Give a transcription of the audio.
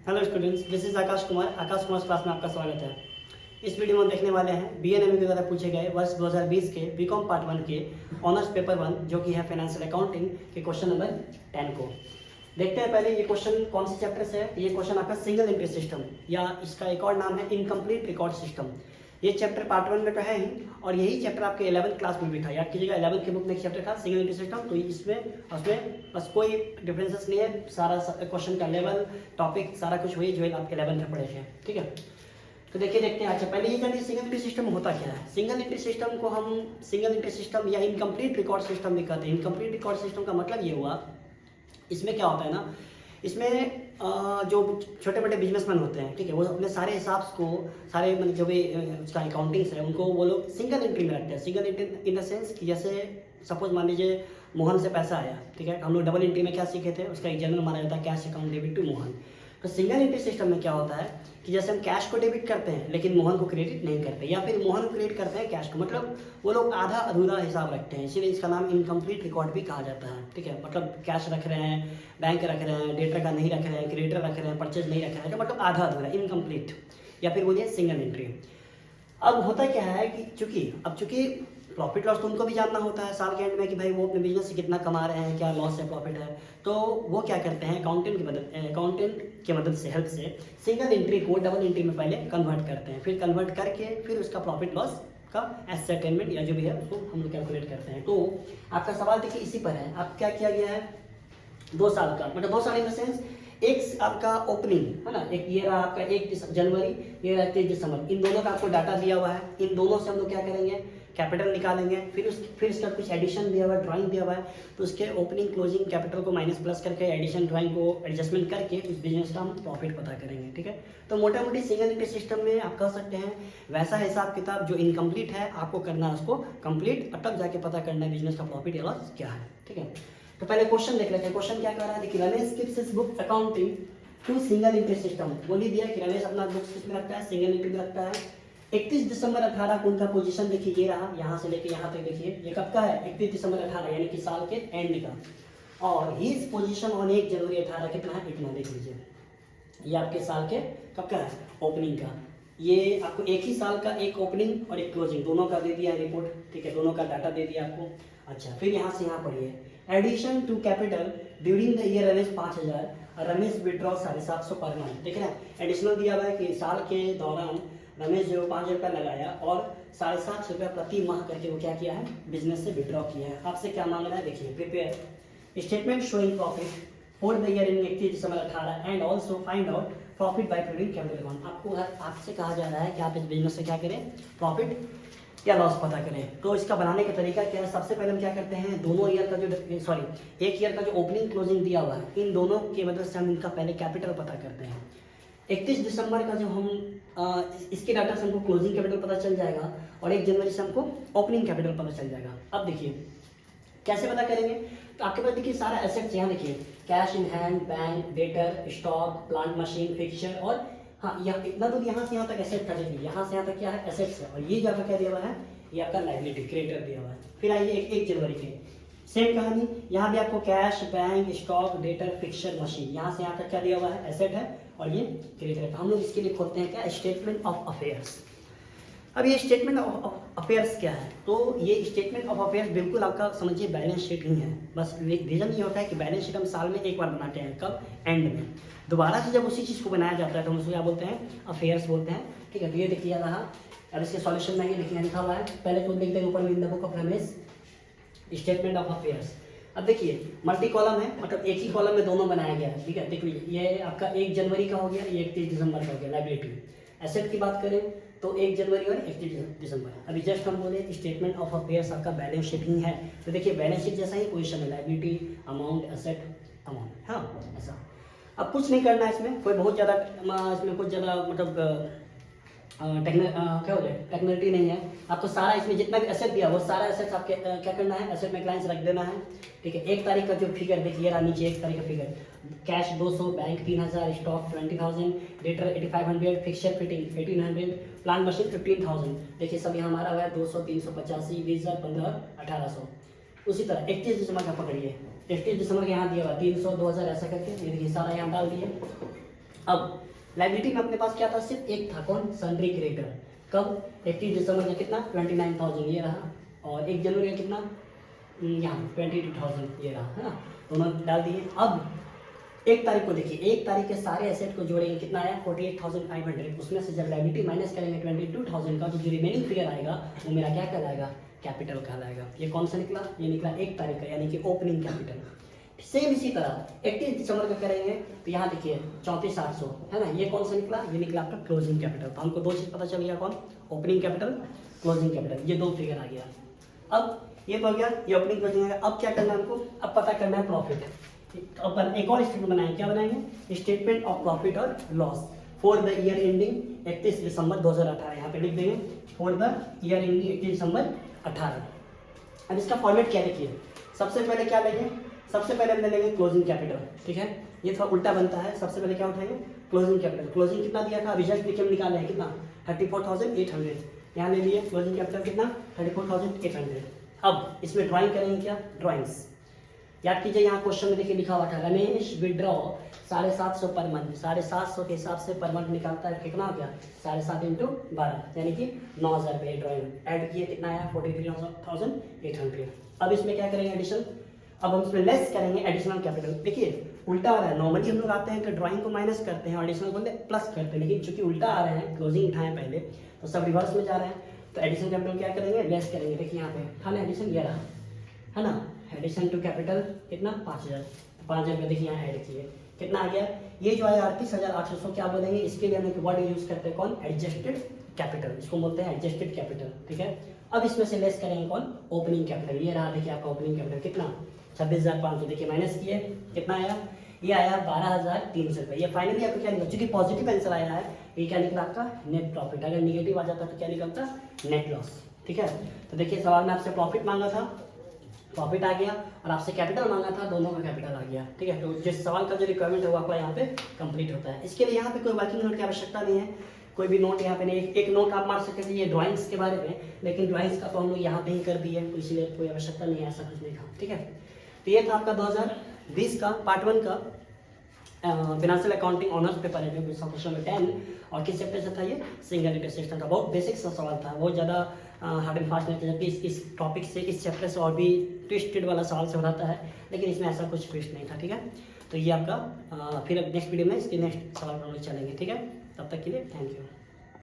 Hello students, this is Akash Kumar class में आपका स्वागत है। इस वीडियो में हम देखने वाले हैं बीएनएमयू के द्वारा पूछे गए वर्ष 2020 के बीकॉम पार्ट 1 के ऑनर्स पेपर 1 जो कि है फाइनेंशियल अकाउंटिंग के क्वेश्चन नंबर 10 को देखते हैं। पहले ये क्वेश्चन कौन से चैप्टर से है? ये क्वेश्चन आपका सिंगल एंट्री सिस्टम या इसका एक और नाम है इनकम्प्लीट रिकॉर्ड सिस्टम। ये चैप्टर पार्ट 1 में तो है ही, और यही चैप्टर आपके 11th क्लास में भी था। याद कीजिएगा 11th की बुक में एक चैप्टर था सिंगल एंट्री सिस्टम, तो इसमें उसमें बस कोई डिफरेंसेस नहीं है। सारा क्वेश्चन का लेवल, टॉपिक सारा कुछ वही जो है आप 11th में पढ़े थे। ठीक है, तो देखते हैं। अच्छा, पहले ये जानिए सिंगल एंट्री सिस्टम होता क्या है। सिंगल एंट्री सिस्टम को हम सिंगल एंट्री सिस्टम या इनकम्प्लीट रिकॉर्ड सिस्टम भी कहते हैं। इनकम्प्लीट रिकॉर्ड सिस्टम का मतलब ये हुआ, इसमें क्या होता है ना, इसमें जो छोटे बड़े बिजनेसमैन होते हैं, ठीक है, वो अपने सारे हिसाब को, सारे मतलब जो भी उसका अकाउंटिंग्स है उनको वो लोग सिंगल एंट्री में रखते हैं। Single entry in the sense कि जैसे सपोज मान लीजिए मोहन से पैसा आया, ठीक है, हम लोग डबल एंट्री में क्या सीखे थे, उसका एक जनरल माना जाता है cash account debit to Mohan. तो सिंगल एंट्री सिस्टम में क्या होता है कि जैसे हम कैश को डेबिट करते हैं लेकिन मोहन को क्रेडिट नहीं करते, या फिर मोहन को क्रेडिट करते हैं कैश को, मतलब वो लोग आधा अधूरा हिसाब रखते हैं, इसीलिए इसका नाम इनकम्प्लीट रिकॉर्ड भी कहा जाता है। ठीक है, मतलब कैश रख रहे हैं, बैंक रख रहे हैं, डेटर का नहीं रख रहे हैं, क्रेडिटर रख रहे हैं, परचेज नहीं रख रहे हैं, तो मतलब आधा अधूरा इनकम्प्लीट, या फिर बोलिए सिंगल एंट्री। अब होता क्या है कि चूंकि प्रॉफिट लॉस तो उनको भी जानना होता है साल के एंड में कि भाई वो अपने बिजनेस से कितना कमा रहे हैं, क्या लॉस है प्रॉफिट है, तो वो क्या करते हैं अकाउंटेंट की मदद से, हेल्प से सिंगल एंट्री को डबल एंट्री में पहले कन्वर्ट करते हैं, फिर कन्वर्ट करके फिर उसका प्रॉफिट लॉस का एसेटमेंट या जो भी है उसको हम लोग कैलकुलेट करते हैं। तो आपका सवाल देखिए इसी पर है। अब क्या किया गया है, 2 साल का, मतलब 2 साल इन द सेंस एक आपका ओपनिंग है ना, एक ये रहा आपका 1 जनवरी, ये रहा 30 दिसंबर, इन दोनों का आपको डाटा दिया हुआ है। इन दोनों से हम लोग क्या करेंगे, कैपिटल निकालेंगे, फिर इसका कुछ एडिशन दिया हुआ है, ड्राइंग दिया हुआ है, तो उसके ओपनिंग क्लोजिंग कैपिटल को माइनस प्लस करके एडिशन ड्राइंग को एडजस्टमेंट करके उस बिजनेस का हम प्रॉफिट पता करेंगे। ठीक है, तो मोटा मोटी सिंगल एंट्री सिस्टम में आप कह सकते हैं वैसा हिसाब किताब जो इनकम्प्लीट है आपको करना है उसको कंप्लीट, और तब जाके पता करना है बिजनेस का प्रॉफिट या लॉस क्या है। ठीक है, तो पहले क्वेश्चन देख लेते हैं। क्वेश्चन क्या कह रहा है, देखिए Ramesh keeps his book accounting to single entry system. बोल ही दिया कि रमेश अपना बुक्स किसमें रखता है, सिंगल एंट्री में रखता है। 31 दिसंबर 18 को उनका पोजीशन देखिए ये रहा, यहाँ से लेके यहाँ तक देखिए ये कब का है, 31 दिसंबर 18 यानी कि साल के एंड का, और हिज पोजीशन ऑन 1 जनवरी 18 कितना है, इतना देख लीजिए। ये आपके साल के कब का है, ओपनिंग का। ये आपको एक ही साल का एक ओपनिंग और एक क्लोजिंग दोनों का दे दिया है रिपोर्ट। ठीक है, दोनों का डाटा दे दिया आपको। अच्छा, फिर यहाँ से यहाँ पढ़िए, addition to capital during the year Ramesh 5000, Ramesh withdraw 750 पर मंथ। देख रहे हैं, एडिशनल दिया हुआ है कि साल के दौरान रमेश जो 5 रुपया लगाया और 750 रुपया प्रति माह करके वो क्या किया है, बिजनेस से विड्रॉ किया है। आपसे क्या मांग रहा है, देखिए prepare statement showing profit for the year in 31 December 18 and also find out profit by preparing capital account. आपको आपसे कहा जा रहा है कि आप इस बिजनेस से क्या करें, प्रॉफिट या लॉस पता करें। तो इसका बनाने का तरीका क्या है, सबसे पहले हम क्या करते हैं, दोनों ईयर का जो एक ईयर का जो ओपनिंग क्लोजिंग दिया हुआ है, इन दोनों की मदद से हम इनका पहले कैपिटल पता करते हैं। 31 दिसंबर का जो हम इसके डाटा से हमको क्लोजिंग कैपिटल पता चल जाएगा, और 1 जनवरी से हमको ओपनिंग कैपिटल पता चल जाएगा। अब देखिए कैसे पता करेंगे, तो आपके पास देखिए सारा एसेट्स यहाँ देखिए, cash in hand, bank, debtor, stock, plant machine, fixture, और हाँ यहाँ इतना तो यहाँ से यहाँ तक एसेट था, देखिए यहाँ से यहाँ तक क्या है, एसेट्स है, और ये जो आपका क्या दिया हुआ है, ये आपका लायबिलिटी क्रेडिटर दिया हुआ है। फिर आइए 1 जनवरी के सेम कहानी, यहाँ भी आपको cash, bank, stock, debtor, fixture, machine, यहाँ से यहाँ तक क्या दिया हुआ है, एसेट है, और ये क्रेडिटर है। हम लोग इसके लिए खोलते हैं क्या, स्टेटमेंट ऑफ अफेयर्स। अब ये स्टेटमेंट ऑफ अफेयर्स क्या है, तो ये स्टेटमेंट ऑफ अफेयर्स बिल्कुल आपका समझिए बैलेंस शीट ही है। बस रीजन ये होता है कि बैलेंस शीट हम साल में एक बार बनाते हैं, कब, एंड में। दोबारा से जब उसी चीज़ को बनाया जाता है तो हम उसको क्या बोलते हैं, अफेयर्स बोलते हैं। ठीक है, तो ये देखिए रहा। अब इसके सॉल्यूशन में ये देखिए लिखा हुआ है, पहले तो देखते हैं ऊपर in the book of Ramesh statement of affairs. अब देखिए मल्टी कॉलम है, मतलब एक ही कॉलम में दोनों बनाया गया है। ठीक है, देख लीजिए ये आपका 1 जनवरी का हो गया, ये 31 दिसंबर का हो गया लायबिलिटी। एसेट की बात करें तो 1 जनवरी और 31 दिसंबर। अभी जस्ट हम बोले स्टेटमेंट ऑफ अफेयर्स आपका बैलेंस शीट ही है, तो देखिए बैलेंस शीट जैसा ही पोजीशन है, लायबिलिटी, अमाउंट, एसेट, अमाउंट, हाँ ऐसा। अब कुछ नहीं करना है इसमें, कोई बहुत ज़्यादा इसमें कुछ ज़्यादा मतलब क्या हो जाए टेक्निकलिटी नहीं है। आपको सारा इसमें जितना भी एसेट दिया वो सारा एसेट आपके क्या करना है, एसेट में क्लाइंस रख देना है। ठीक है, 1 तारीख का जो फिगर देखिए रहा नीचे, 1 तारीख का figure, cash 200, bank 3000, stock 20000, debtor 8500, fixture fitting 1800, plant machine 15000। देखिए सब यहाँ हमारा हुआ है 200, 385, 20000, 15, 1800। उसी तरह 31 दिसंबर का पकड़िए, 31 दिसंबर के यहाँ दिया हुआ 300, 2000 ऐसा करके ये देखिए सारा यहाँ डाल दिए। अब लाइबिलिटी में अपने पास क्या था, सिर्फ एक था, कौन, सन्ड्री क्रेडिटर। कब, 31 दिसंबर का कितना 29,000 ये रहा, और 1 जनवरी का कितना यहाँ 22,000 ये रहा, है ना, दोनों डाल दिए। अब 1 तारीख को देखिए, 1 तारीख के सारे एसेट को जोड़ेंगे, कितना आया 48,500, उसमें से जब लाइबिलिटी माइनस करेंगे 22,000 का, तो जो रिमेनिंग फिगर आएगा वो मेरा क्या कहलाएगा, कैपिटल कहलाएगा। ये कौन सा निकला, ये निकला 1 तारीख का, यानी कि ओपनिंग कैपिटल। सेम इसी तरह 31 दिसंबर का करेंगे तो यहाँ देखिए 34,800, है ना, ये कौन सा निकला, ये निकला आपका क्लोजिंग कैपिटल। तो हमको 2 चीज़ पता चल गया, कौन, ओपनिंग कैपिटल, क्लोजिंग कैपिटल, ये 2 फिगर आ गया। अब ये तो हो गया, ये ओपनिंग क्लोजिंग है। अब क्या करना है हमको, अब पता करना है प्रॉफिट। अपन एक और स्टेटमेंट बनाएंगे, क्या बनाएंगे, स्टेटमेंट ऑफ प्रॉफिट और loss for the year ending 31 दिसंबर 2018, यहाँ पे लिख देंगे फॉर द ईयर एंडिंग 31 दिसंबर 18। अब इसका फॉर्मेट क्या देखिए, सबसे पहले क्या लेंगे, सबसे पहले हम लेंगे क्लोजिंग कैपिटल, ठीक है, ये थोड़ा उल्टा बनता है। सबसे पहले क्या उठाएंगे, क्लोजिंग कैपिटल। क्लोजिंग कितना दिया था, रिजल्ट देखिए हम निकाले हैं, कितना 34,800, यहाँ ले लिए क्लोजिंग कैपिटल कितना 34,800। अब इसमें ड्राइंग करेंगे, क्या, ड्राइंग्स याद कीजिए। यहाँ क्वेश्चन में देखिए लिखा हुआ था, रमेश विड्रॉ 750 पर मंथ, 750 के हिसाब से पर मंथ निकालता है, कितना हो गया 7.5 × 12, यानी कि 9,000 रुपये। ड्राइंग ऐड किए, कितना आया 43,800। अब इसमें क्या करेंगे, एडिशन। अब हम इसमें लेस करेंगे एडिशनल कैपिटल। देखिए उल्टा आ रहा है, नॉर्मली हम लोग आते हैं कि ड्राइंग को माइनस करते हैं और एडिशनल को प्लस करते हैं, लेकिन चूंकि उल्टा आ रहे हैं, क्लोजिंग उठाएं पहले, तो सब रिवर्स में जा रहे हैं। तो एडिशनल कैपिटल क्या करेंगे, लेस करेंगे। देखिए यहाँ पे था ना एडिशन, ये रहा, है ना, एडिशन टू कैपिटल कितना 5,000, 5,000 रुपये देखिए यहाँ ऐड किए, कितना आ गया, ये जो है 38,800 क्या बोलेंगे, इसके लिए हम एक वर्ड यूज करते हैं, कौन, एडजस्टेड कैपिटल, इसको बोलते हैं एडजस्टेड कैपिटल, ठीक है। अब इसमें से लेस करेंगे कौन, ओपनिंग कैपिटल। ये रहा देखिए आपका ओपनिंग कैपिटल कितना 26,500, देखिए माइनस किए, कितना आया, ये आया 12,300 रुपये। ये फाइनली आपको क्या निकला, चूंकि पॉजिटिव आंसर आया है, ये क्या निकला आपका नेट प्रॉफिट। अगर निगेटिव आ जाता तो क्या निकलता, नेट लॉस, ठीक है। तो देखिए सवाल में आपसे प्रॉफिट मांगा था, प्रॉफिट आ गया, और आपसे कैपिटल मांगा था, दोनों का कैपिटल आ गया, ठीक है। तो जिस सवाल का जो रिक्वायरमेंट है वो आपका यहाँ पे कंप्लीट होता है। इसके लिए यहाँ पे कोई वर्किंग नोट की आवश्यकता नहीं है, कोई भी नोट यहाँ पे नहीं, एक नोट आप मार सकते हैं ये ड्राइंग्स के बारे में, लेकिन ड्राइंग्स का तो हम लोग यहाँ पे ही कर दिए, तो इसलिए कोई आवश्यकता नहीं है ऐसा कुछ नहीं था, ठीक है। तो ये था आपका 2020 का पार्ट 1 का फाइनेंशियल अकाउंटिंग ऑनर्स पेपर है, जो क्वेश्चन नंबर 10, और किस चैप्टर से था ये, सिंगल इंटरेस्ट सेक्शन का। बहुत बेसिक सा सवाल था, बहुत ज़्यादा हार्ड एंड फास्ट नहीं था, जबकि इस टॉपिक से, इस चैप्टर से और भी ट्विस्टेड वाला सवाल से रहता है, लेकिन इसमें ऐसा कुछ ट्विस्ट नहीं था, ठीक है। तो ये आपका फिर नेक्स्ट वीडियो में इसके नेक्स्ट सवाल पर चलेंगे, ठीक है। तब तक के लिए थैंक यू।